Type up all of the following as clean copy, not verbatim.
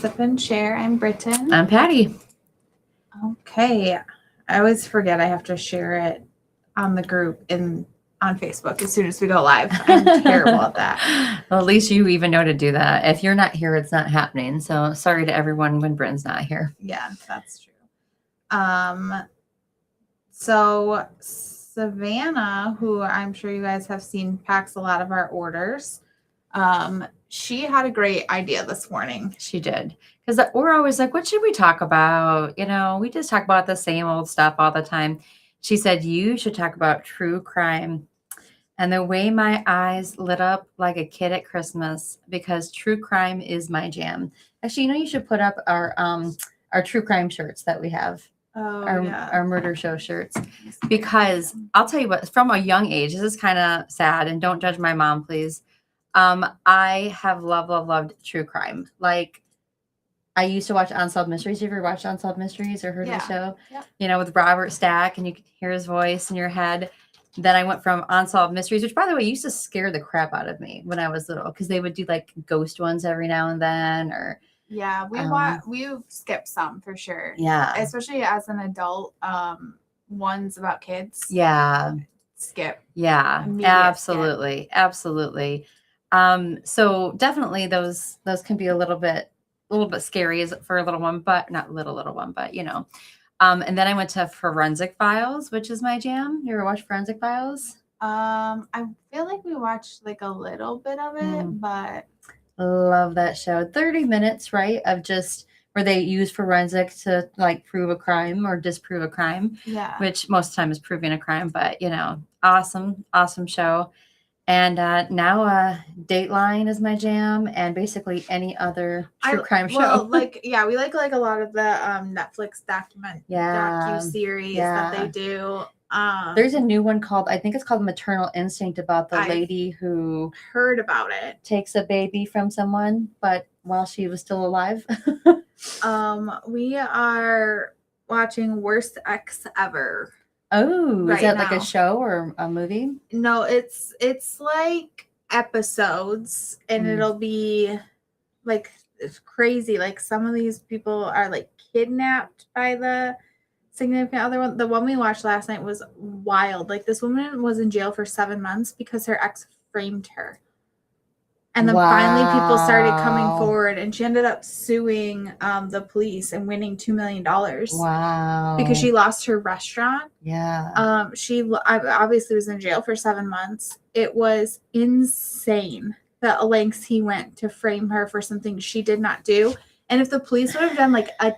Sip and Share. I'm Britton. I'm Patti. Okay. I always forget I have to share it on the group on Facebook as soon as we go live. I'm terrible at that. Well, at least you even know to do that. If you're not here, it's not happening. So sorry to everyone when Britton's not here. Yeah, that's true. So Savannah, who I'm sure you guys have seen packs a lot of our orders, she had a great idea this morning. She did. Because we're always like, what should we talk about? You know, we just talk about the same old stuff all the time. She said, you should talk about true crime. And the way my eyes lit up like a kid at Christmas, because true crime is my jam. Actually, you know, you should put up our true crime shirts that we have. Our murder show shirts. Because I'll tell you what, from a young age, this is kind of sad, and don't judge my mom, please. I have loved true crime. Like, I used to watch Unsolved Mysteries. You ever watched Unsolved Mysteries or heard the show? Yeah. You know, with Robert Stack, and you could hear his voice in your head. Then I went from Unsolved Mysteries, which, by the way, used to scare the crap out of me when I was little, because they would do like ghost ones every now and then, or we've skipped some for sure. Yeah, especially as an adult. Ones about kids. Yeah, skip. Yeah, absolutely, absolutely. So definitely those can be a little bit scary for a little one, but not little one, but you know. And then I went to Forensic Files, which is my jam. You ever watch Forensic Files? I feel like we watched like a little bit of it, but love that show. 30 minutes, right? Of just where they use forensic to like prove a crime or disprove a crime. Yeah. Which most of the time is proving a crime, but you know, awesome show. And now Dateline is my jam, and basically any other true crime show. Well, we like a lot of the Netflix docu-series that they do. There's a new one called, I think it's called Maternal Instinct, about the lady who heard about it. Takes a baby from someone, but while she was still alive. We are watching Worst Ex Ever. Oh, is that like a show or a movie? No, it's like episodes, and it'll be like, it's crazy. Like, some of these people are like kidnapped by the significant other one. The one we watched last night was wild. Like, this woman was in jail for 7 months because her ex framed her. And then finally people started coming forward, and she ended up suing the police and winning $2 million. Wow. Because she lost her restaurant. Yeah. She obviously was in jail for 7 months. It was insane the lengths he went to frame her for something she did not do. And if the police would have done like a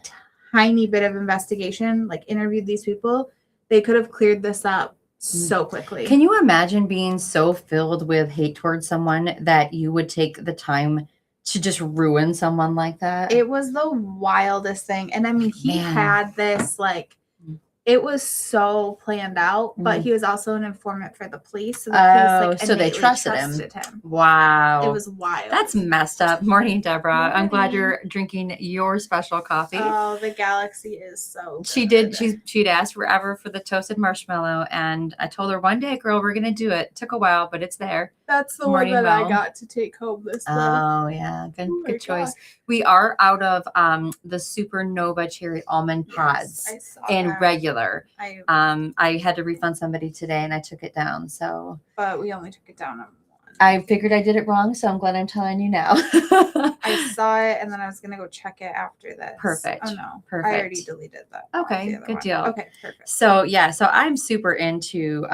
tiny bit of investigation, like interviewed these people, they could have cleared this up so quickly. Can you imagine being so filled with hate towards someone that you would take the time to just ruin someone like that? It was the wildest thing. And I mean, he had this, like, it was so planned out, but he was also an informant for the police. So the police, so they trusted him. Wow. It was wild. That's messed up. Morning, Deborah. Morning. I'm glad you're drinking your special coffee. Oh, the Galaxy is so good. She did. She'd asked forever for the toasted marshmallow, and I told her, one day, girl, we're going to do it. Took a while, but it's there. That's the one that I got to take home this month. Oh, yeah. Good choice. We are out of the Supernova cherry almond pods and regular. I had to refund somebody today, and I took it down. But we only took it down on one. I figured I did it wrong, so I'm glad I'm telling you now. I saw it, and then I was gonna go check it after this. Perfect. Oh no, perfect. I already deleted that. Okay, good deal. Okay, perfect. So I'm super into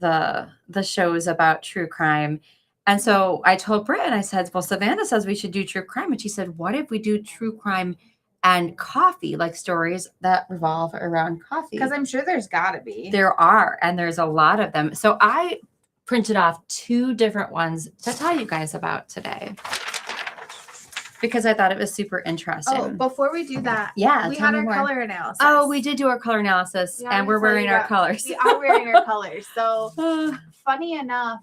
the shows about true crime. And so I told Britt, and I said, well, Savannah says we should do true crime. And she said, what if we do true crime and coffee, like stories that revolve around coffee? Because I'm sure there's got to be. There are, and there's a lot of them. So I printed off 2 different ones to tell you guys about today, because I thought it was super interesting. Oh, before we do that, we had our color analysis. Oh, we did do our color analysis, and we're wearing our colors. We are wearing our colors. So funny enough,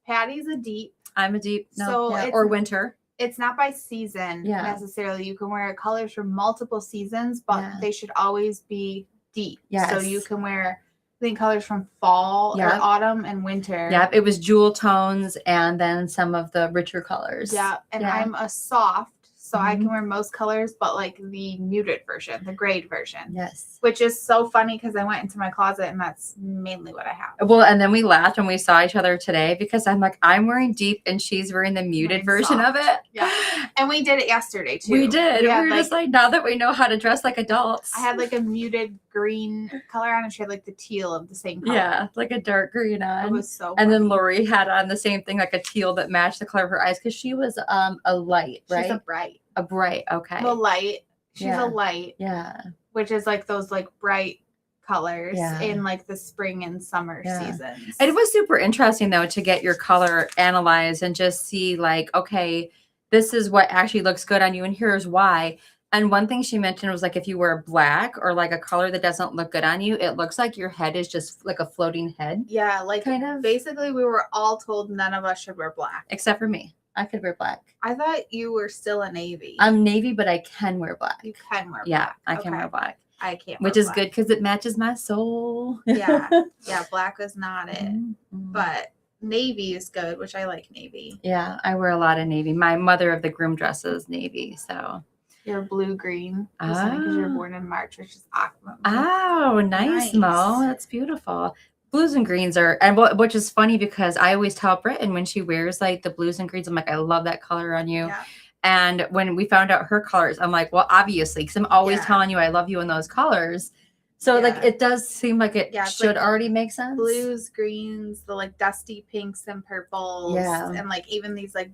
Patty's a deep. I'm a deep. Or winter. It's not by season necessarily. You can wear colors for multiple seasons, but they should always be deep. So you can wear, I think, colors from fall or autumn and winter. Yeah, it was jewel tones and then some of the richer colors. Yeah, and I'm a soft. so I can wear most colors, but like the muted version, the grayed version. Yes. Which is so funny because I went into my closet and that's mainly what I have. Well, and then we laughed when we saw each other today because I'm like, I'm wearing deep and she's wearing the muted version soft. of it. Yeah. And we did it yesterday too. We did. We were just like, now that we know how to dress like adults. I had like a muted green color on and she had like the teal of the same color. Yeah, like a dark green on. It was so And funny. then Lori had on the same thing, like a teal that matched the color of her eyes because she was a light, right? She's a bright. A bright, okay. The light. She's a light. Yeah. Which is like those like bright colors in like the spring and summer seasons. It was super interesting though to get your color analyzed and just see like, okay, this is what actually looks good on you and here's why. And one thing she mentioned was like if you wear black or like a color that doesn't look good on you, it looks like your head is just like a floating head. Yeah, like kind of. Basically we were all told none of us should wear black. Except for me. I could wear black. I thought you were still a navy. I'm navy, but I can wear black. You can wear black. Yeah, I can wear black. I can't. Which is good because it matches my soul. Yeah. Yeah, black was not it. But navy is good, which I like navy. Yeah, I wear a lot of navy. My mother of the groom dresses navy, so. You're blue-green. Because you're born in March, which is aqua. Oh, nice, Mo. That's beautiful. Blues and greens are, and which is funny because I always tell Britton when she wears like the blues and greens, I'm like, I love that color on you. Yeah. And when we found out her colors, I'm like, well, obviously, because I'm always telling you I love you in those colors. So like it does seem like it should like already make sense. Blues, greens, the like dusty pinks and purples. Yeah. And like even these like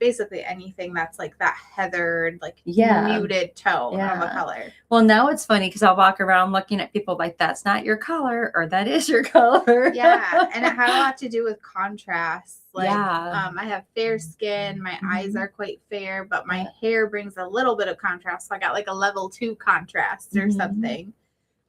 basically anything that's like that heathered, like muted tone of a color. Well, now it's funny because I'll walk around looking at people like that's not your color or that is your color. Yeah. And it had a lot to do with contrast. Like I have fair skin, my eyes are quite fair, but my hair brings a little bit of contrast. So I got like a level 2 contrast or something.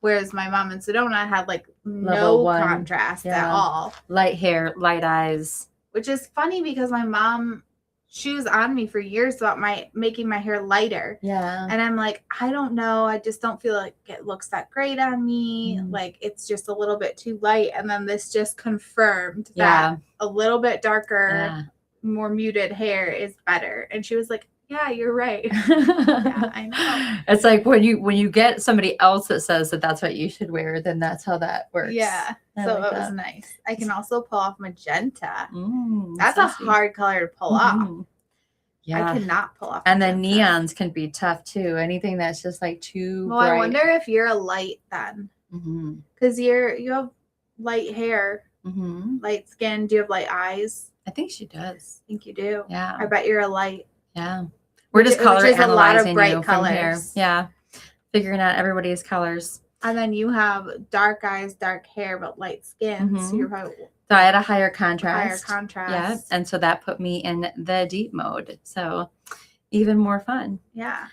Whereas my mom in Sedona had like no contrast at all. Light hair, light eyes. Which is funny because my mom, she was on me for years about making my hair lighter. Yeah. And I'm like, I don't know. I just don't feel like it looks that great on me. Like it's just a little bit too light. And then this just confirmed that a little bit darker, more muted hair is better. And she was like, yeah, you're right. Yeah, I know. It's like when you get somebody else that says that that's what you should wear, then that's how that works. Yeah. So it was nice. I can also pull off magenta. That's a hard color to pull off. Yeah. I cannot pull off. And then neons can be tough too. Anything that's just like too bright. I wonder if you're a light then. Because you have light hair, light skin. Do you have light eyes? I think she does. I think you do. Yeah. I bet you're a light. Yeah. We're just color analyzing a lot of bright colors. Here. Yeah. Figuring out everybody's colors. And then you have dark eyes, dark hair, but light skin. So you're probably... So I had a higher contrast. Higher contrast. Yeah. And so that put me in the deep mode. So even more fun. Yeah.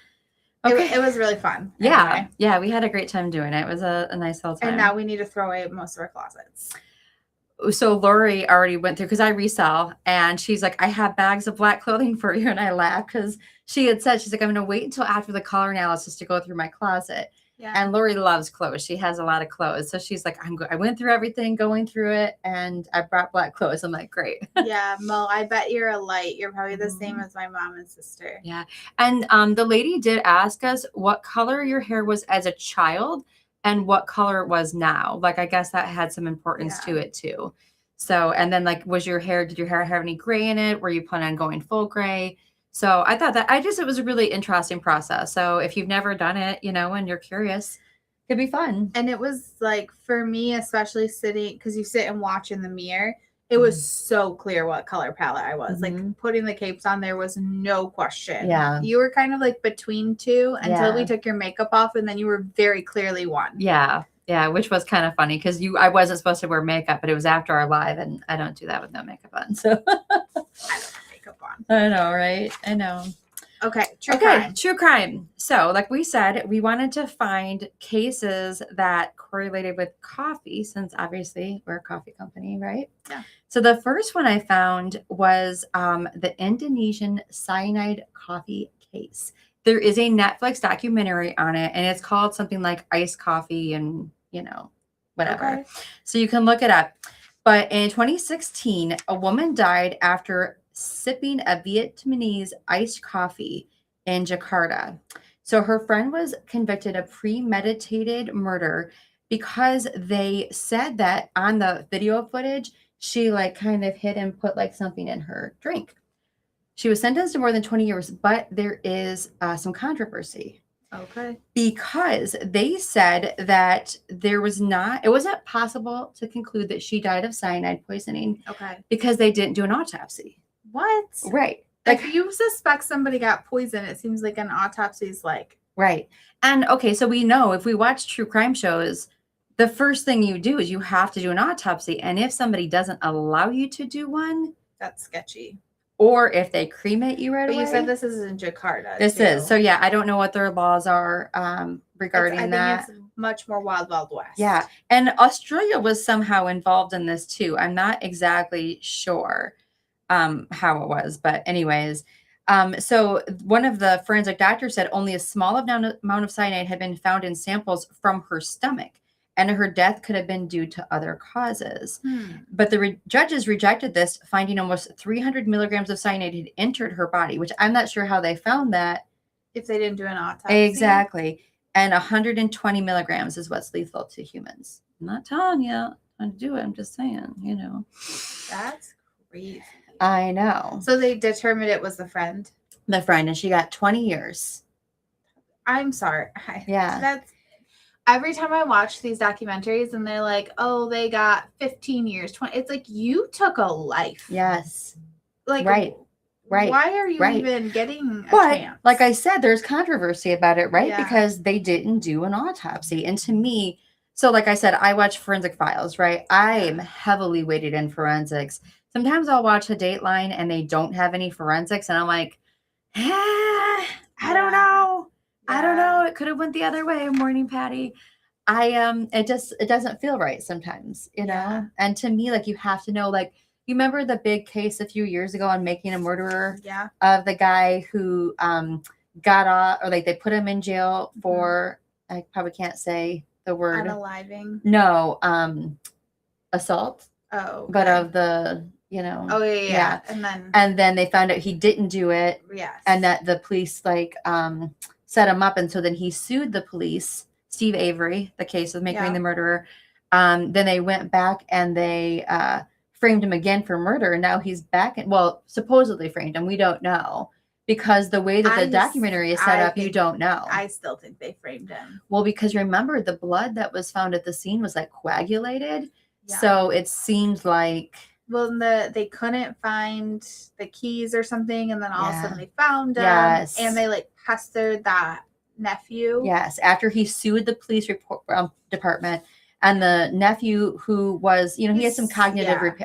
Okay. It was really fun. Yeah. Anyway. Yeah. We had a great time doing it. It was a nice little time. And now we need to throw away most of our closets. So Lori already went through because I resell and she's like, I have bags of black clothing for you. And I laughed because she had said, she's like, I'm going to wait until after the color analysis to go through my closet. Yeah. And Lori loves clothes. She has a lot of clothes. So she's like, I went through everything, going through it, and I brought black clothes. I'm like, great. Yeah, Mo, I bet you're a light. You're probably the same as my mom and sister. Yeah. And the lady did ask us what color your hair was as a child and what color it was now. Like, I guess that had some importance to it too. So, and then like, did your hair have any gray in it? Were you planning on going full gray? So I thought that it was a really interesting process. So if you've never done it, and you're curious, it'd be fun. And it was like, for me, especially sitting, because you sit and watch in the mirror, it was so clear what color palette I was. Like putting the capes on, there was no question. Yeah. You were kind of like between two until we took your makeup off, and then you were very clearly one. Yeah. Yeah, which was kind of funny because I wasn't supposed to wear makeup, but it was after our live, and I don't do that with no makeup on. So I don't have makeup on. I know, right? I know. Okay, true crime. So, like we said, we wanted to find cases that correlated with coffee, since obviously we're a coffee company, right? Yeah. So the first one I found was the Indonesian cyanide coffee case. There is a Netflix documentary on it, and it's called something like Iced Coffee and, whatever. Okay. So you can look it up. But in 2016, a woman died after sipping a Vietnamese iced coffee in Jakarta. So her friend was convicted of premeditated murder because they said that on the video footage, she like kind of hid and put like something in her drink. She was sentenced to more than 20 years, but there is some controversy. Okay. Because they said that it wasn't possible to conclude that she died of cyanide poisoning. Okay. Because they didn't do an autopsy. What? Right. Like, if you suspect somebody got poisoned, it seems like an autopsy is like. Right. And okay, so we know if we watch true crime shows, the first thing you do is you have to do an autopsy. And if somebody doesn't allow you to do one, that's sketchy. Or if they cremate you right away. But you said this is in Jakarta. This is. So yeah, I don't know what their laws are regarding that. I think it's much more wild west. Yeah. And Australia was somehow involved in this too. I'm not exactly sure how it was, but anyways. So one of the forensic doctors said only a small amount of cyanide had been found in samples from her stomach, and her death could have been due to other causes. But the judges rejected this, finding almost 300 milligrams of cyanide had entered her body, which I'm not sure how they found that. If they didn't do an autopsy. Exactly. And 120 milligrams is what's lethal to humans. I'm not telling you how to do it. I'm just saying, you know. That's crazy. I know. So they determined it was the friend? The friend, and she got 20 years. I'm sorry. Yeah. That's every time I watch these documentaries and they're like, oh, they got 15 years, 20. It's like, you took a life. Yes. Like, right. Why are you even getting a chance? Like I said, there's controversy about it, right? Yeah. Because they didn't do an autopsy. And to me, so like I said, I watch Forensic Files, right? I am heavily weighted in forensics. Sometimes I'll watch a Dateline and they don't have any forensics. And I'm like, I don't know. Yeah. I don't know. It could have went the other way. Morning, Patti. It doesn't feel right sometimes, you know? Yeah. And to me, like, you have to know, like, you remember the big case a few years ago on Making a Murderer? Yeah. Of the guy who got off, or like they put him in jail for, I probably can't say the word. Unaliving. No, assault. Oh. Okay. But of the, you know. Oh, yeah. And then they found out he didn't do it. Yes. And that the police like set him up. And so then he sued the police, Steve Avery, the case of Making the Murderer. Then they went back and they framed him again for murder, and now he's back. Supposedly framed him. We don't know, because the way that the documentary is set up, you don't know. I still think they framed him. Well, because remember, the blood that was found at the scene was like coagulated, so it seemed like. Well, they couldn't find the keys or something, and then all of a sudden they found them, and they like pestered that nephew. Yes, after he sued the police department. And the nephew, who was, you know, he had some cognitive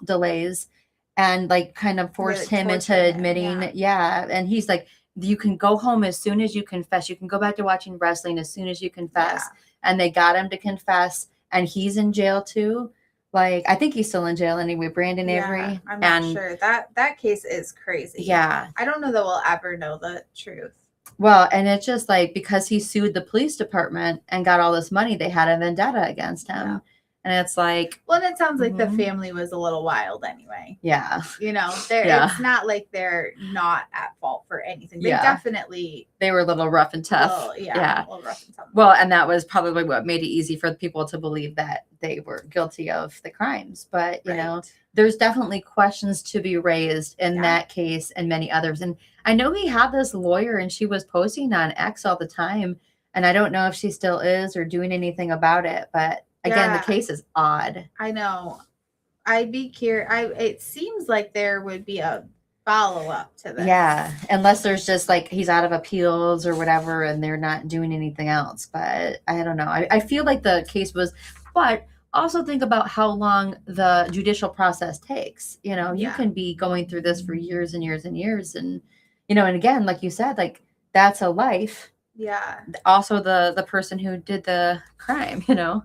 delays, and like kind of forced him into admitting, and he's like, you can go home as soon as you confess. You can go back to watching wrestling as soon as you confess. Yeah. And they got him to confess, and he's in jail too. Like, I think he's still in jail anyway, Brandon Avery. I'm not sure. That case is crazy. Yeah. I don't know that we'll ever know the truth. Well, and it's just like, because he sued the police department and got all this money, they had a vendetta against him. Yeah. And it's like, well, and it sounds like the family was a little wild anyway. Yeah. You know, it's not like they're not at fault for anything. They definitely. They were a little rough and tough. A little rough and tough. Well, and that was probably what made it easy for people to believe that they were guilty of the crimes. But, you know, there's definitely questions to be raised in that case and many others. And I know he had this lawyer, and she was posting on X all the time. And I don't know if she still is or doing anything about it. But again, the case is odd. I know. I'd be curious. It seems like there would be a follow-up to this. Yeah, unless there's just like he's out of appeals or whatever, and they're not doing anything else. But I don't know. I feel like the case was, but also think about how long the judicial process takes. You know, you can be going through this for years and years and years, and you know, and again, like you said, like that's a life. Yeah. Also, the person who did the crime, you know.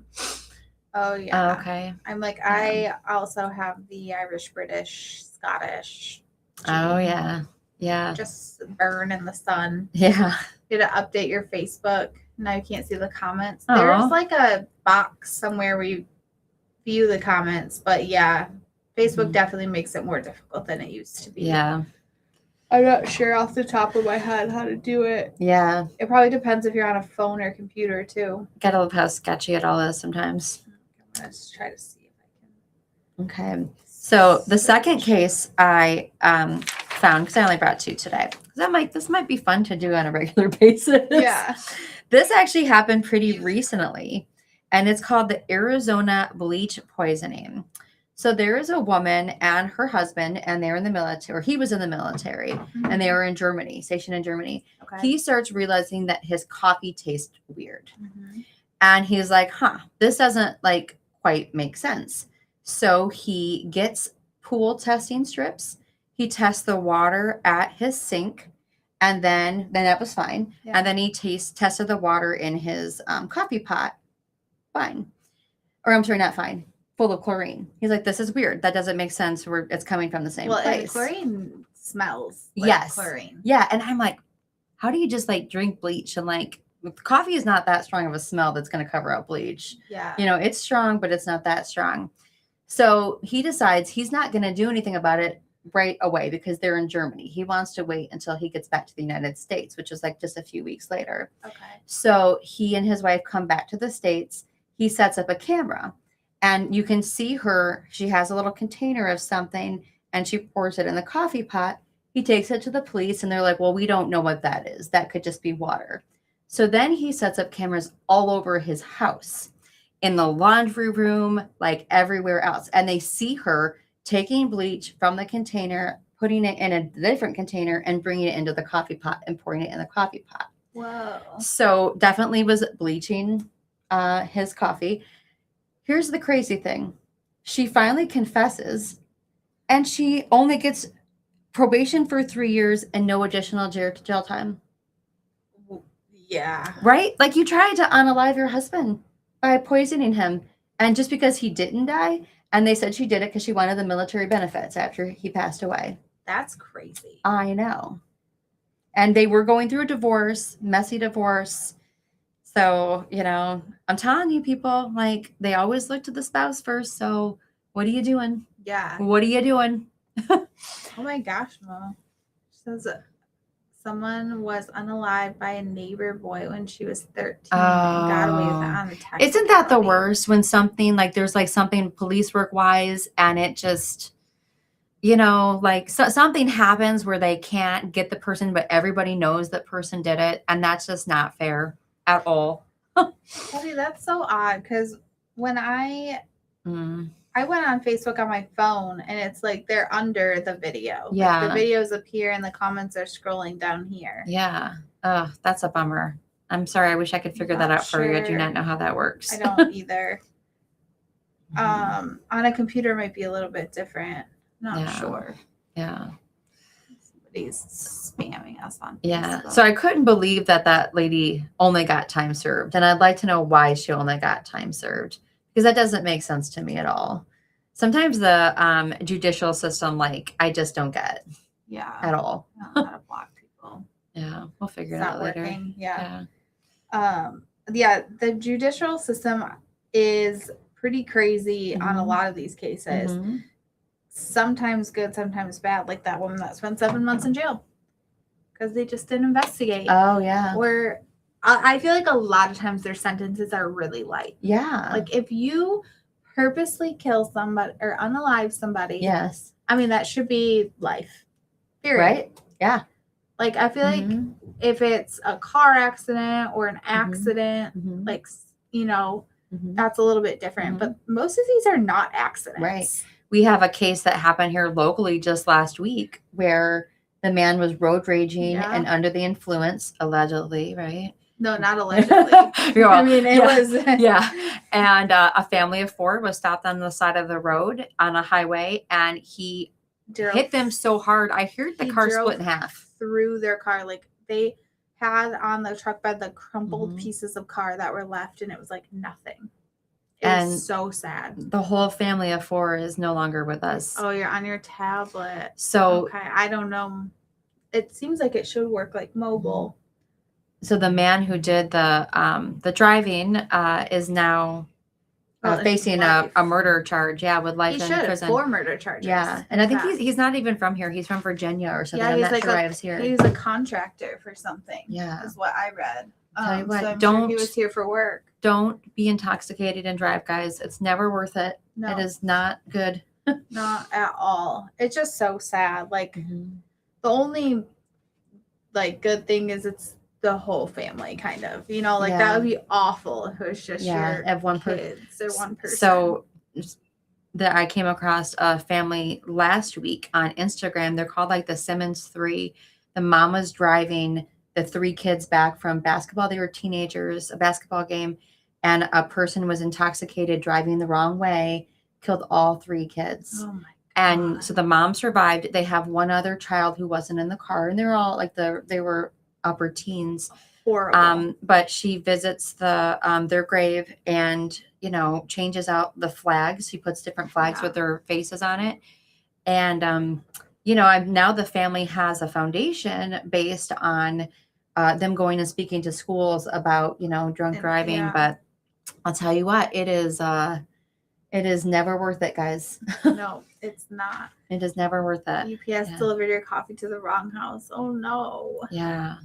Oh yeah. Okay. I'm like, I also have the Irish, British, Scottish. Oh yeah. Yeah. Just burn in the sun. Yeah. You had to update your Facebook. Now you can't see the comments. There's like a box somewhere where you view the comments, but yeah, Facebook definitely makes it more difficult than it used to be. Yeah. I'm not sure off the top of my head how to do it. Yeah. It probably depends if you're on a phone or computer too. Gotta love how sketchy it all is sometimes. I'm gonna just try to see if I can. Okay. So the second case I found, because I only brought 2 today, because I'm like, this might be fun to do on a regular basis. Yeah. This actually happened pretty recently, and it's called the Arizona bleach poisoning. So there is a woman and her husband, and they're in the military, or he was in the military, and they were in Germany, stationed in Germany. Okay. He starts realizing that his coffee tastes weird. Mm-hmm. And he's like, this doesn't like quite make sense. So he gets pool testing strips. He tests the water at his sink. And then that was fine. Yeah. And then he tested the water in his coffee pot. Fine. Or I'm sorry, not fine. Full of chlorine. He's like, this is weird. That doesn't make sense. It's coming from the same place. And chlorine smells like yes. chlorine. Yeah. And I'm like, how do you just like drink bleach? And like, coffee is not that strong of a smell that's going to cover up bleach. Yeah. You know, it's strong, but it's not that strong. So he decides he's not going to do anything about it right away because they're in Germany. He wants to wait until he gets back to the United States, which is like just a few weeks later. Okay. So he and his wife come back to the States. He sets up a camera and you can see her. She has a little container of something and she pours it in the coffee pot. He takes it to the police and they're like, well, we don't know what that is. That could just be water. So then he sets up cameras all over his house, in the laundry room, like everywhere else. And they see her taking bleach from the container, putting it in a different container and bringing it into the coffee pot and pouring it in the coffee pot. Whoa. So definitely was bleaching his coffee. Here's the crazy thing. She finally confesses and she only gets probation for 3 years and no additional jail time. Yeah. Right? Like you tried to unalive your husband by poisoning him. And just because he didn't die, and they said she did it because she wanted the military benefits after he passed away. That's crazy. I know. And they were going through a divorce, messy divorce. So, you know, I'm telling you people, like they always look to the spouse first. So what are you doing? Yeah. What are you doing? Oh my gosh, Mom. She says someone was unalived by a neighbor boy when she was 13 and got away with it on the text. Isn't that the worst when something like there's like something police work wise and it just, you know, like something happens where they can't get the person, but everybody knows that person did it. And that's just not fair at all. Patti, that's so odd because when I went on Facebook on my phone and it's like they're under the video. Yeah. Like the videos up here and the comments are scrolling down here. Yeah. Oh, that's a bummer. I'm sorry. I wish I could figure that out for you. I do not know how that works. I don't either. On a computer might be a little bit different. Not sure. Yeah. Somebody's spamming us on Yeah. Facebook. So I couldn't believe that lady only got time served. And I'd like to know why she only got time served. Because that doesn't make sense to me at all. Sometimes the judicial system, like, I just don't get at all. I don't know how to block people. Yeah, we'll figure it out later. Working. Yeah. The judicial system is pretty crazy on a lot of these cases. Sometimes good, sometimes bad. Like that woman that spent 7 months in jail because they just didn't investigate. Oh, yeah. Or I feel like a lot of times their sentences are really light. Yeah. Like if you purposely kill somebody or unalive somebody. Yes. I mean, that should be life. Period. Right? Yeah. Like I feel like if it's a car accident or an accident, like, you know, that's a little bit different. But most of these are not accidents. Right. We have a case that happened here locally just last week where the man was road raging and under the influence, allegedly, right? No, not allegedly. I mean, it was. Yeah. And a family of 4 was stopped on the side of the road on a highway, and he hit them so hard. I heard the car split in half. Through their car. Like they had on the truck bed the crumpled pieces of car that were left, and it was like nothing. It was so sad. The whole family of 4 is no longer with us. Oh, you're on your tablet. So okay, I don't know. It seems like it should work like mobile. So the man who did the driving is now facing a murder charge. Yeah, with life he in should prison. 4 murder charges. Yeah, and I think he's not even from here. He's from Virginia or something. Yeah, I'm he's not like sure why he was here. He's a contractor for something. Yeah, is what I read. Tell you what, so I'm don't sure he was here for work. Don't be intoxicated and drive, guys. It's never worth it. No, it is not good. Not at all. It's just so sad. Like the only like good thing is it's the whole family, kind of. You know, like that would be awful if it was just your one kids or one person. So that I came across a family last week on Instagram. They're called like the Simmons 3. The mom was driving the 3 kids back from basketball. They were teenagers, a basketball game, and a person was intoxicated driving the wrong way, killed all 3 kids. Oh my God. And so the mom survived. They have one other child who wasn't in the car, and they're all like they were upper teens. Horrible. But she visits their grave and, you know, changes out the flags. She puts different flags with their faces on it. And, you know, now the family has a foundation based on them going and speaking to schools about, you know, drunk driving. Yeah. But I'll tell you what, it is never worth it, guys. No, it's not. It is never worth it. UPS delivered your coffee to the wrong house. Oh no. Yeah.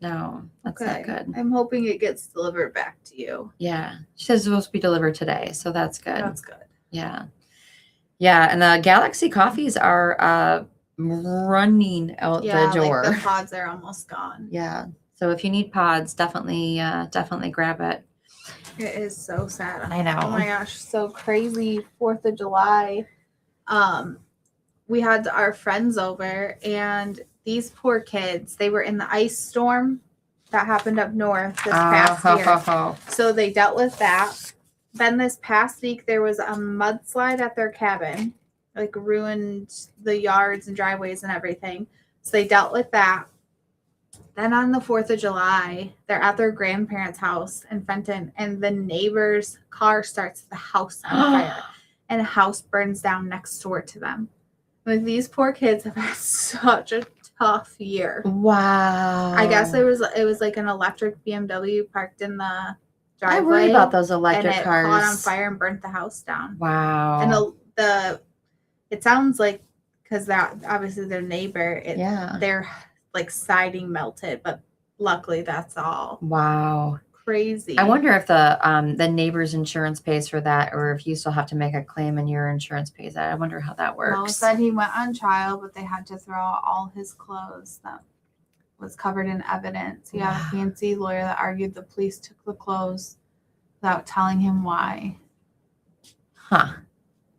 No, that's not good. I'm hoping it gets delivered back to you. Yeah. She says it's supposed to be delivered today, so that's good. That's good. Yeah. Yeah, and the Galaxy coffees are running out the door. Like the pods are almost gone. Yeah. So if you need pods, definitely grab it. It is so sad. I know. Oh my gosh, so crazy. 4th of July. We had our friends over, and these poor kids, they were in the ice storm that happened up north this past year. So they dealt with that. Then this past week, there was a mudslide at their cabin, like ruined the yards and driveways and everything. So they dealt with that. Then on the 4th of July, they're at their grandparents' house in Fenton, and the neighbor's car starts the house on fire, and a house burns down next door to them. Like, these poor kids have had such a tough year. Wow. I guess it was like an electric BMW parked in the driveway. I worry about those electric cars. Caught on fire and burnt the house down. Wow. And it sounds like, because that obviously their neighbor, their like siding melted, but luckily that's all. Wow. Crazy. I wonder if the neighbor's insurance pays for that, or if you still have to make a claim and your insurance pays that. I wonder how that works. Well, said he went on trial, but they had to throw out all his clothes that was covered in evidence. He had a fancy lawyer that argued the police took the clothes without telling him why. Huh.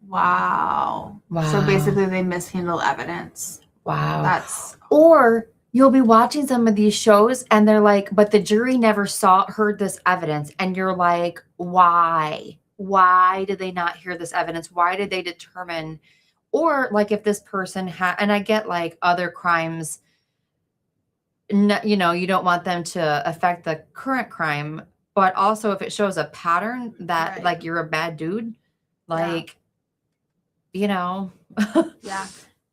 Wow. So basically they mishandled evidence. Wow. Or you'll be watching some of these shows and they're like, but the jury never heard this evidence. And you're like, why? Why did they not hear this evidence? Why did they determine? Or like if this person and I get like other crimes, you know, you don't want them to affect the current crime, but also if it shows a pattern that like you're a bad dude, like, you know. Yeah.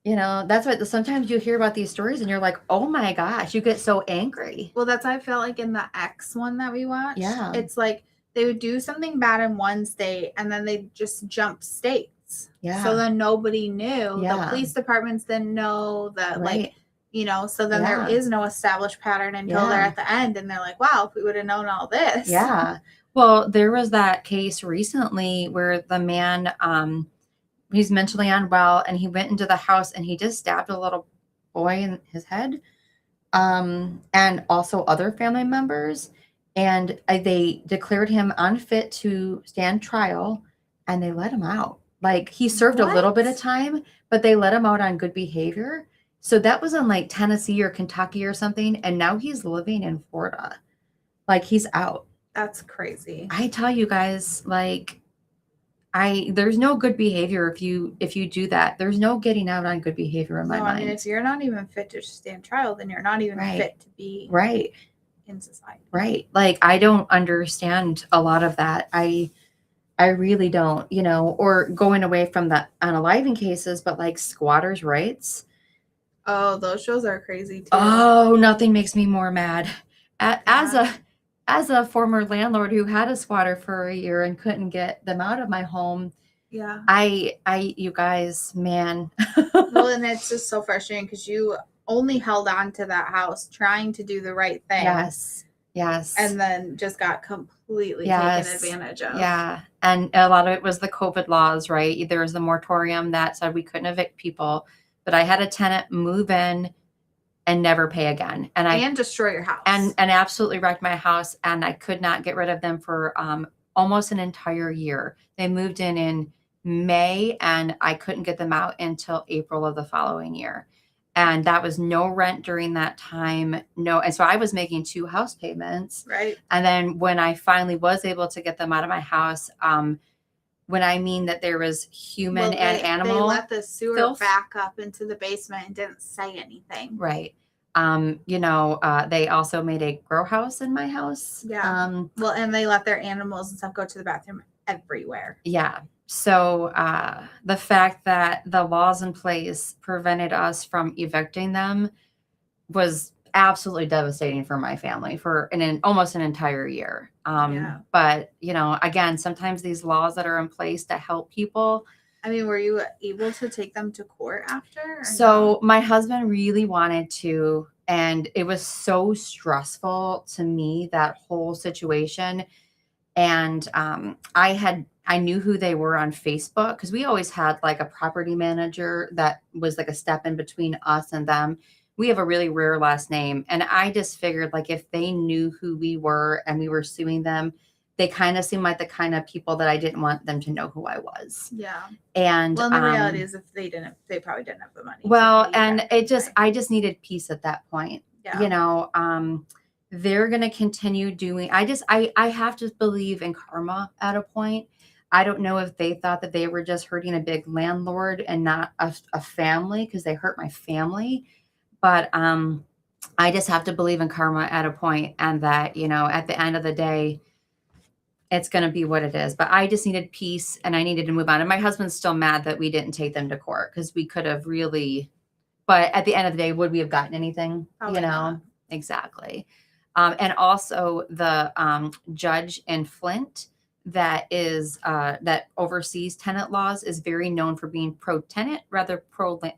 You know, that's what sometimes you hear about these stories and you're like, oh my gosh, you get so angry. Well, that's how I felt like in the X one that we watched. Yeah. It's like they would do something bad in one state and then they just jump states. Yeah. So then nobody knew. Yeah. The police departments didn't know that, like, you know, so then there is no established pattern until they're at the end and they're like, wow, if we would have known all this. Yeah. Well, there was that case recently where the man, he's mentally unwell and he went into the house and he just stabbed a little boy in his head, and also other family members, and they declared him unfit to stand trial and they let him out. Like, he served a little bit of time, but they let him out on good behavior. So that was in like Tennessee or Kentucky or something, and now he's living in Florida. Like, he's out. That's crazy. I tell you guys, like, there's no good behavior if you do that. There's no getting out on good behavior in my mind. I mean, if you're not even fit to stand trial, then you're not even fit to be in society. Right. Like, I don't understand a lot of that. I really don't, you know, or going away from the unaliving cases, but like squatters' rights. Oh, those shows are crazy too. Oh, nothing makes me more mad. As as a former landlord who had a squatter for a year and couldn't get them out of my home, Yeah. you guys, man. Well, and it's just so frustrating because you only held on to that house trying to do the right thing. Yes. And then just got completely taken advantage of. Yeah. And a lot of it was the COVID laws, right? There was the moratorium that said we couldn't evict people, but I had a tenant move in and never pay again. And destroy your house. And absolutely wrecked my house. And I could not get rid of them for almost an entire year. They moved in May, and I couldn't get them out until April of the following year. And that was no rent during that time. No. And so I was making 2 house payments. Right. And then when I finally was able to get them out of my house, when I mean that there was human and animal, they let the sewer back up into the basement and didn't say anything. Right. They also made a grow house in my house. Yeah. Well, and they let their animals and stuff go to the bathroom everywhere. Yeah. So the fact that the laws in place prevented us from evicting them was absolutely devastating for my family for almost an entire year. But, again, sometimes these laws that are in place to help people. I mean, were you able to take them to court after? So my husband really wanted to, and it was so stressful to me, that whole situation. And I knew who they were on Facebook, because we always had like a property manager that was like a step in between us and them. We have a really rare last name. And I just figured, like, if they knew who we were and we were suing them, they kind of seemed like the kind of people that I didn't want them to know who I was. Yeah. And the reality is, if they probably didn't have the money. Well, and I just needed peace at that point. Yeah. They're going to continue doing, I have to believe in karma at a point. I don't know if they thought that they were just hurting a big landlord and not a family, because they hurt my family. But I just have to believe in karma at a point, and that, at the end of the day, it's going to be what it is. But I just needed peace, and I needed to move on. And my husband's still mad that we didn't take them to court, because we could have really, but at the end of the day, would we have gotten anything? Probably not. Exactly. And also the judge in Flint that oversees tenant laws is very known for being pro-tenant rather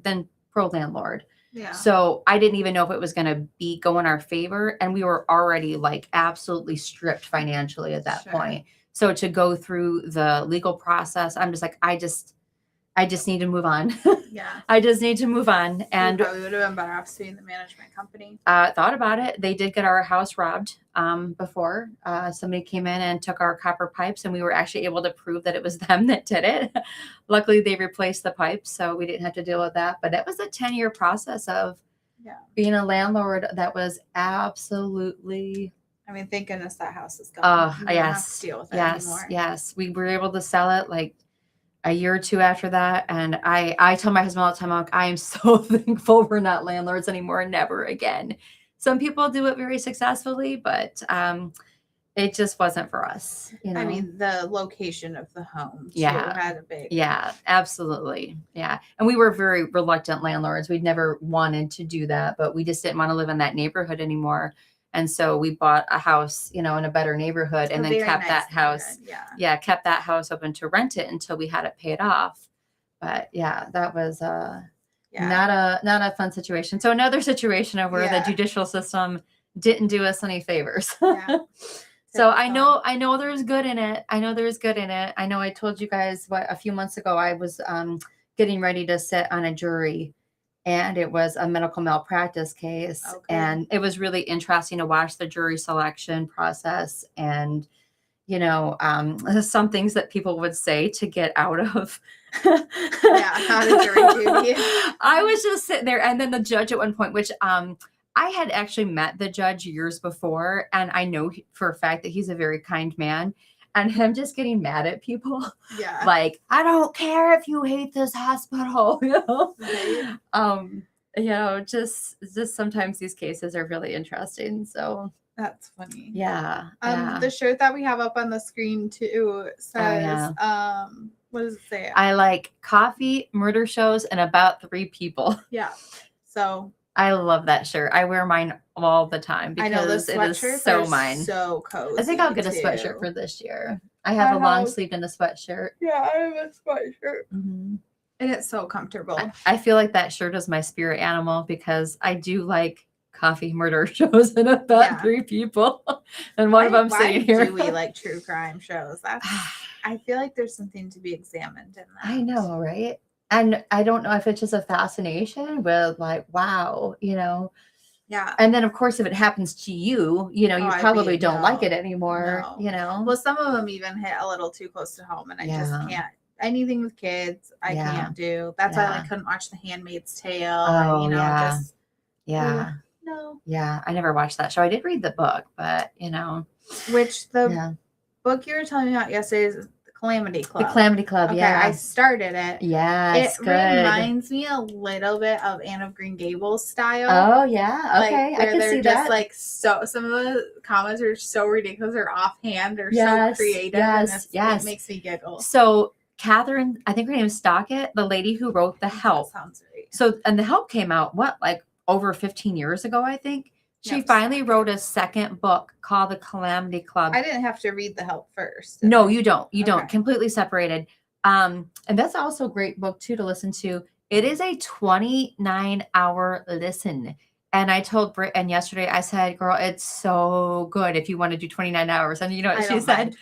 than pro-landlord. Yeah. So I didn't even know if it was going to go in our favor. And we were already like absolutely stripped financially at that point. So to go through the legal process, I'm just like, I just need to move on. Yeah. I just need to move on. And you probably would have been better off suing the management company. Thought about it. They did get our house robbed before. Somebody came in and took our copper pipes, and we were actually able to prove that it was them that did it. Luckily, they replaced the pipes, so we didn't have to deal with that. But it was a 10-year process of being a landlord that was absolutely... I mean, thank goodness that house is gone. Yes. Have to deal with it anymore. Yes. We were able to sell it like a year or 2 after that. And I tell my husband all the time, I'm like, I am so thankful we're not landlords anymore. Never again. Some people do it very successfully, but it just wasn't for us. I mean, the location of the home had a big... Yeah, absolutely. Yeah. And we were very reluctant landlords. We'd never wanted to do that, but we just didn't want to live in that neighborhood anymore. And so we bought a house, in a better neighborhood, and then kept that house. Yeah. Kept that house open to rent it until we had it paid off. But yeah, that was not a fun situation. So another situation of where the judicial system didn't do us any favors. Yeah. So I know there's good in it. I know I told you guys a few months ago, I was getting ready to sit on a jury. And it was a medical malpractice case. Okay. And it was really interesting to watch the jury selection process, and, some things that people would say to get out of. How did jury duty? I was just sitting there. And then the judge at one point, which I had actually met the judge years before, and I know for a fact that he's a very kind man. And him just getting mad at people. Yeah. Like, I don't care if you hate this hospital, Right. Just sometimes these cases are really interesting. So that's funny. Yeah. The shirt that we have up on the screen too says, what does it say? I like coffee, murder shows, and about 3 people. Yeah. So I love that shirt. I wear mine all the time I know the because it is sweatshirts so are mine. so cozy. I think I'll get a sweatshirt too. for this year. I have a long sleeve and a sweatshirt. Yeah, I have a sweatshirt. Mm-hmm. And it's so comfortable. I feel like that shirt is my spirit animal because I do like coffee murder shows and about 3 people. And one of them sitting here. Why do we like true crime shows? That's I feel like there's something to be examined in that. I know, right? And I don't know if it's just a fascination with like, wow, you know. Yeah. And then of course, if it happens to you, you know, you probably don't like it anymore, you know. Well, some of them even hit a little too close to home, and I just can't. Anything with kids, I can't do. That's why I couldn't watch The Handmaid's Tale. Oh, and, just no. Yeah, I never watched that show. I did read the book, but you know, which the book you were telling me about yesterday is The Calamity Club. The Calamity Club. Okay, yeah, I started it. Yes, it reminds me a little bit of Anne of Green Gables style. Oh yeah, okay, I can see that. Like so, some of the comments are so ridiculous or offhand or so creative. Yes, it makes me giggle. So Catherine, I think her name is Stockett, the lady who wrote The Help. That sounds right. So, and The Help came out like over 15 years ago, I think. She finally wrote a second book called The Calamity Club. I didn't have to read The Help first. No, you don't. You don't. Completely separated. And that's also a great book too to listen to. It is a 29-hour listen. And I told Britt, and yesterday I said, girl, it's so good if you want to do 29 hours. And you know what she said?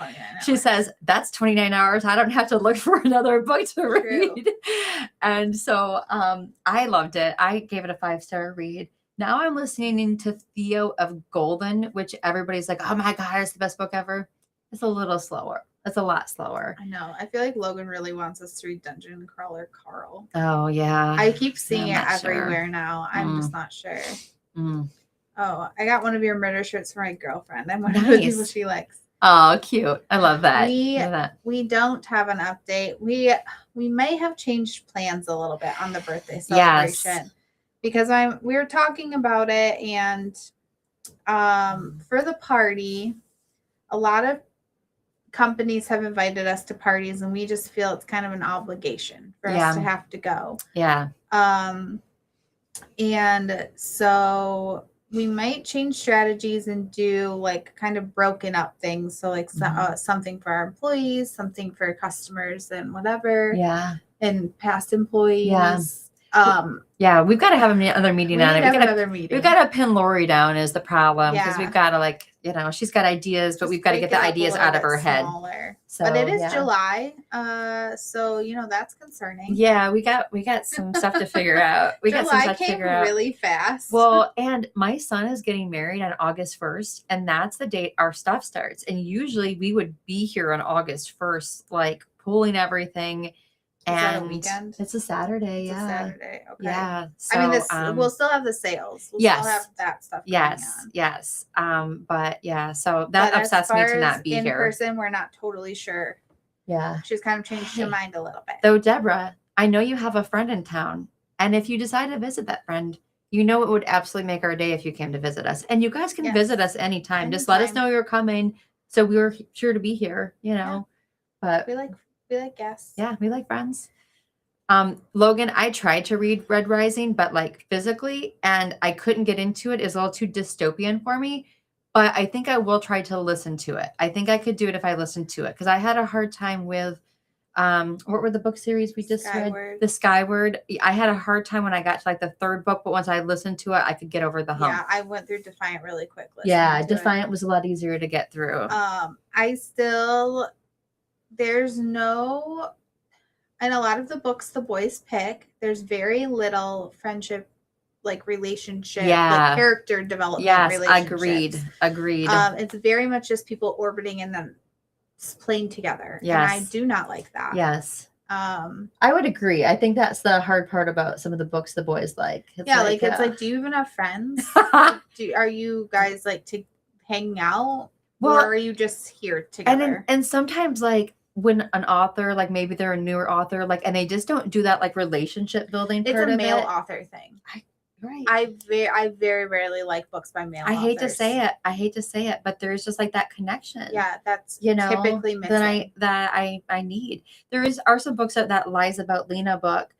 She says, that's 29 hours. I don't have to look for another book to read. And so I loved it. I gave it a 5-star read. Now I'm listening to Theo of Golden, which everybody's like, oh my God, it's the best book ever. It's a little slower. It's a lot slower. I know. I feel like Logan really wants us to read Dungeon Crawler Carl. Oh, yeah. I keep seeing it everywhere now. I'm just not sure. Oh, I got one of your murder shirts for my girlfriend. I'm one of the people she likes. Oh, cute. I love that. We don't have an update. We may have changed plans a little bit on the birthday celebration. Yes. Because we were talking about it, and for the party, a lot of companies have invited us to parties, and we just feel it's kind of an obligation for us to have to go. Yeah. And so we might change strategies and do like kind of broken up things. So like something for our employees, something for customers, and whatever. Yeah. And past employees. Yeah. We've got to have another meeting on it. We've got to pin Lori down is the problem, because we've got to she's got ideas, but we've got to get the ideas out of her head. So, but it is July, so that's concerning. Yeah, we got some stuff to figure out. July came really fast. Well, and my son is getting married on August 1st, and that's the date our stuff starts. And usually we would be here on August 1st, like pulling everything. Is that a weekend? It's a Saturday. It's a Saturday. Okay. Yeah. So, I mean, we'll still have the sales. We'll still have that stuff. Yes. But yeah, so that upsets me to not be here. In person, we're not totally sure. Yeah. She's kind of changed her mind a little bit. Though, Deborah, I know you have a friend in town, and if you decide to visit that friend, it would absolutely make our day if you came to visit us. And you guys can visit us anytime. Just let us know you're coming, so we were sure to be here. But we like guests. Yeah, we like friends. Logan, I tried to read Red Rising, but like physically, and I couldn't get into it. It's a little too dystopian for me. But I think I will try to listen to it. I think I could do it if I listened to it, because I had a hard time with what were the book series we just read? The Skyward. I had a hard time when I got to like the third book, but once I listened to it, I could get over the hump. Yeah, I went through Defiant really quickly. Yeah, Defiant was a lot easier to get through. And a lot of the books the boys pick, there's very little friendship, like relationship, like character development. Yes, agreed. It's very much just people orbiting and then playing together. Yes. And I do not like that. Yes. I would agree. I think that's the hard part about some of the books the boys like. It's like, do you even have friends? Are you guys like to hang out? Or are you just here together? And sometimes like when an author, like maybe they're a newer author, like, and they just don't do that like relationship building part of it. It's a male author thing. Right. I very rarely like books by male authors. I hate to say it, but there's just like that connection. Yeah, that's typically missing. That I need. There are some books that Lies About Lena book.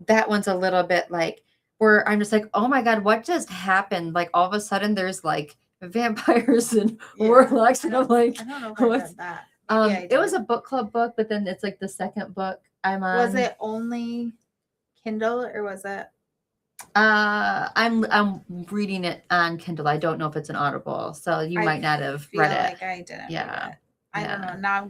That one's a little bit like where I'm just like, oh my God, what just happened? Like all of a sudden there's like vampires and warlocks. And I'm like, I don't know if I read that. It was a book club book, but then it's like the second book I'm on. Was it only Kindle or was it? I'm reading it on Kindle. I don't know if it's an Audible, so you might not have read it. Like I didn't. Yeah, read it. I don't know. Now I'm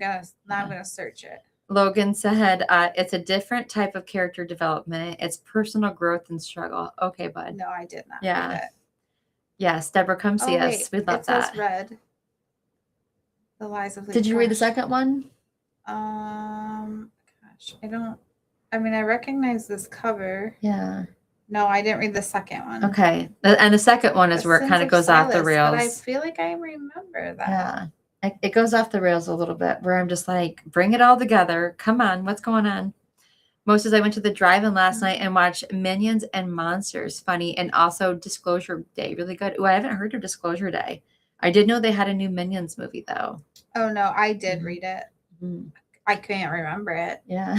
gonna search it. Logan said, "It's a different type of character development. It's personal growth and struggle." Okay, bud. No, I did not. Read it. Yes, Deborah, come see us. We'd love that. It says read. The Lies of Bleach. Did you read the second one? Gosh, I don't. I mean, I recognize this cover. Yeah. No, I didn't read the second one. Okay. And the second one is where it kind of goes off the rails. But I feel like I remember that. Yeah. It goes off the rails a little bit where I'm just like, bring it all together. Come on. What's going on? Moses, I went to the drive-in last night and watched Minions and Monsters. Funny. And also Disclosure Day. Really good. Oh, I haven't heard of Disclosure Day. I did know they had a new Minions movie, though. Oh, no. I did read it. Mm-hmm. I can't remember it. Yeah.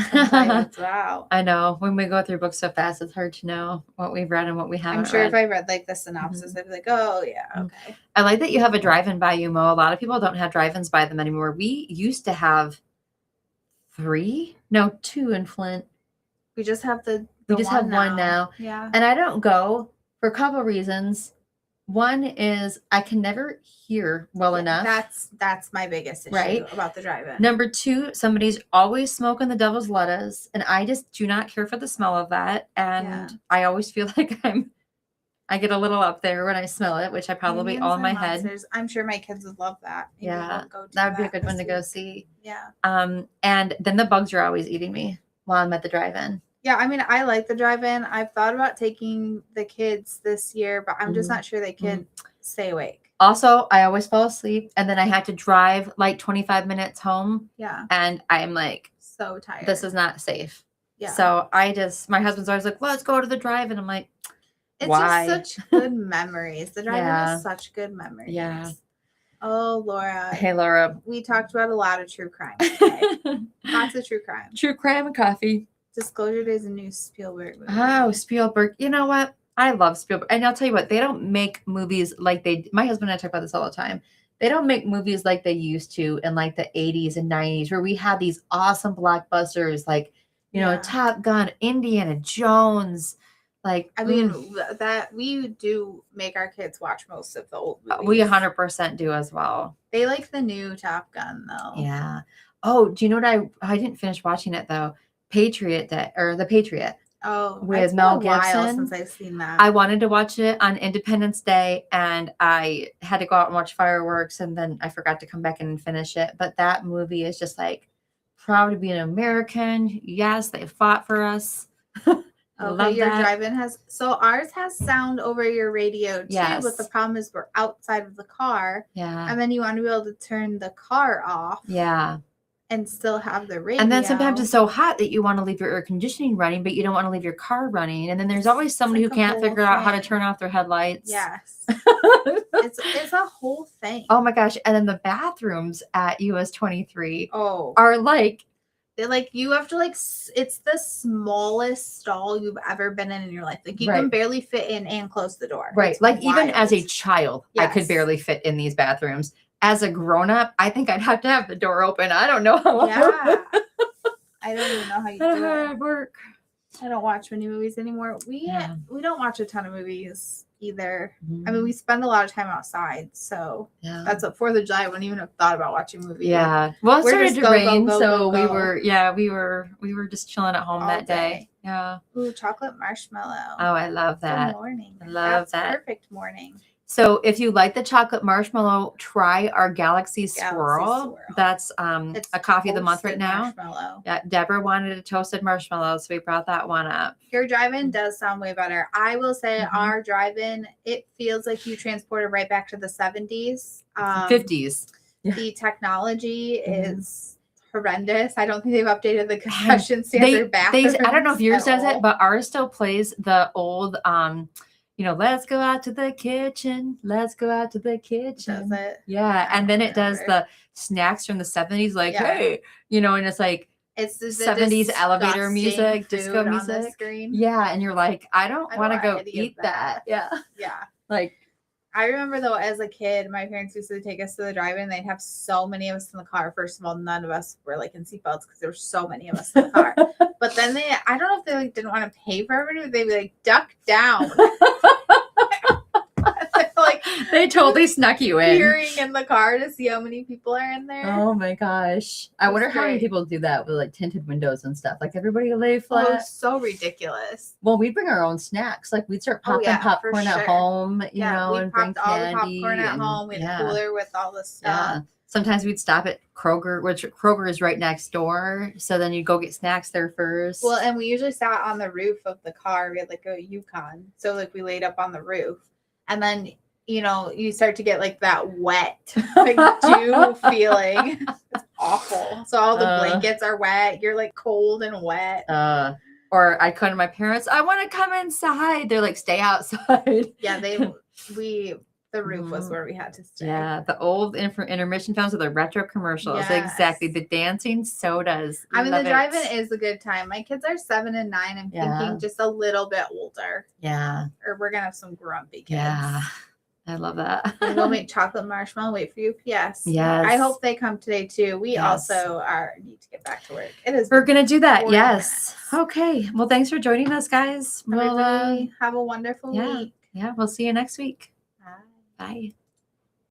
I know. When we go through books so fast, it's hard to know what we've read and what we haven't I'm sure read. If I read like the synopsis, I'd be like, oh, yeah, okay. I like that you have a drive-in by you, Mo. A lot of people don't have drive-ins by them anymore. We used to have 2 in Flint. We just have one now. Yeah. And I don't go for a couple of reasons. One is I can never hear well enough. That's my biggest issue about the drive-in. Number 2, somebody's always smoking the devil's lettuce, and I just do not care for the smell of that. And I always feel like I get a little up there when I smell it, which I probably all in my head. I'm sure my kids would love that. Maybe that would be a good one to go see. Yeah. And then the bugs are always eating me while I'm at the drive-in. Yeah, I mean, I like the drive-in. I've thought about taking the kids this year, but I'm just not sure they can stay awake. Also, I always fall asleep, and then I had to drive like 25 minutes home. Yeah. And I'm like, so tired. This is not safe. Yeah. So my husband's always like, let's go to the drive-in. I'm like, why? It's just such good memories. The drive-in is such good memories. Yeah. Oh, Laura. Hey, Laura. We talked about a lot of true crime today. Lots of true crime. True crime and coffee. Disclosure Day is a new Spielberg movie. Oh, Spielberg. You know what? I love Spielberg. And I'll tell you what, they don't make movies like my husband and I talk about this all the time. They don't make movies like they used to in like the 80s and 90s where we had these awesome blockbusters like, Top Gun, Indiana Jones. Like, I mean, that we do make our kids watch most of the old movies. We 100% do as well. They like the new Top Gun though. Yeah. Oh, do you know what I didn't finish watching it though? The Patriot. Oh, with Mel Gibson. While since I've seen that. I wanted to watch it on Independence Day, and I had to go out and watch fireworks, and then I forgot to come back and finish it. But that movie is just like proud to be an American. Yes, they fought for us. Okay, your drive-in ours has sound over your radio too. Yes. But the problem is we're outside of the car. Yeah. And then you want to be able to turn the car off. Yeah. And still have the radio. And then sometimes it's so hot that you want to leave your air conditioning running, but you don't want to leave your car running. And then there's always somebody who can't figure out how to turn off their headlights. Yes. it's a whole thing. Oh my gosh. And then the bathrooms at US 23 are like, they're like, you have to it's the smallest stall you've ever been in your life. Like you can barely fit in and close the door. Right. It's like wild. Even as a child, I could barely fit in these bathrooms. As a grown-up, I think I'd have to have the door open. I don't know how. Yeah. I don't even know how you do it. Work. I don't watch many movies anymore. We don't watch a ton of movies either. I mean, we spend a lot of time outside, so that's what 4th of July. I wouldn't even have thought about watching movies. Yeah. Well, it started to rain, so we were just chilling at home that day. Yeah. Ooh, chocolate marshmallow. Oh, I love that. Good morning. I love that. Perfect morning. So if you like the chocolate marshmallow, try our Galaxy Swirl. That's a coffee of the month right now. Yeah, Deborah wanted a toasted marshmallow, so we brought that one up. Your drive-in does sound way better. I will say our drive-in, it feels like you transported right back to the 70s. 50s. The technology is horrendous. I don't think they've updated the concession standard bathrooms. I don't know if yours does it, but ours still plays the old let's go out to the kitchen. Let's go out to the kitchen. Does it? Yeah. And then it does the snacks from the 70s, like, hey, and it's like It's the 70s elevator disgusting music, food disco on the music. screen. Yeah, and you're like, I don't I want to don't go want any of eat that. Yeah. Yeah. Like, I remember though, as a kid, my parents used to take us to the drive-in. They'd have so many of us in the car. First of all, none of us were like in seatbelts because there were so many of us in the car. But then I don't know if they like didn't want to pay for everybody, but they'd be like, duck down. Like they totally snuck you in. peering in the car to see how many people are in there. Oh my gosh. I It was wonder how many great. people do that with like tinted windows and stuff. Like everybody lay flat. Oh, so ridiculous. Well, we'd bring our own snacks. Like we'd start popping yeah, for popcorn at sure. home, you know, we and bring popped all the candy. popcorn at and, home. We had yeah, a cooler with all the stuff. yeah. Sometimes we'd stop at Kroger, which Kroger is right next door. So then you'd go get snacks there first. Well, and we usually sat on the roof of the car. We had like a Yukon. So like we laid up on the roof. And then, you know, you start to get like that wet, like dew feeling. It's awful. So all the blankets are wet. You're like cold and wet. Or I come to my parents, I want to come inside. They're like, stay outside. Yeah, the roof was where we had to stay. Yeah, the old intermission films with the retro commercials. Yes. Exactly. The dancing sodas. I mean, Love the it. drive-in is a good time. My kids are 7 and 9. I'm thinking just a little bit older. Yeah. Or we're going to have some grumpy kids. Yeah. I love that. And we'll make chocolate marshmallow. Wait for UPS. Yes. I hope they come today too. We Yes. also need to get back to work. It is. We're going to do that. 40 Yes. minutes. Okay. Well, thanks for joining us, guys. Everybody have a wonderful week. Yeah. We'll see you next week. Bye. Bye.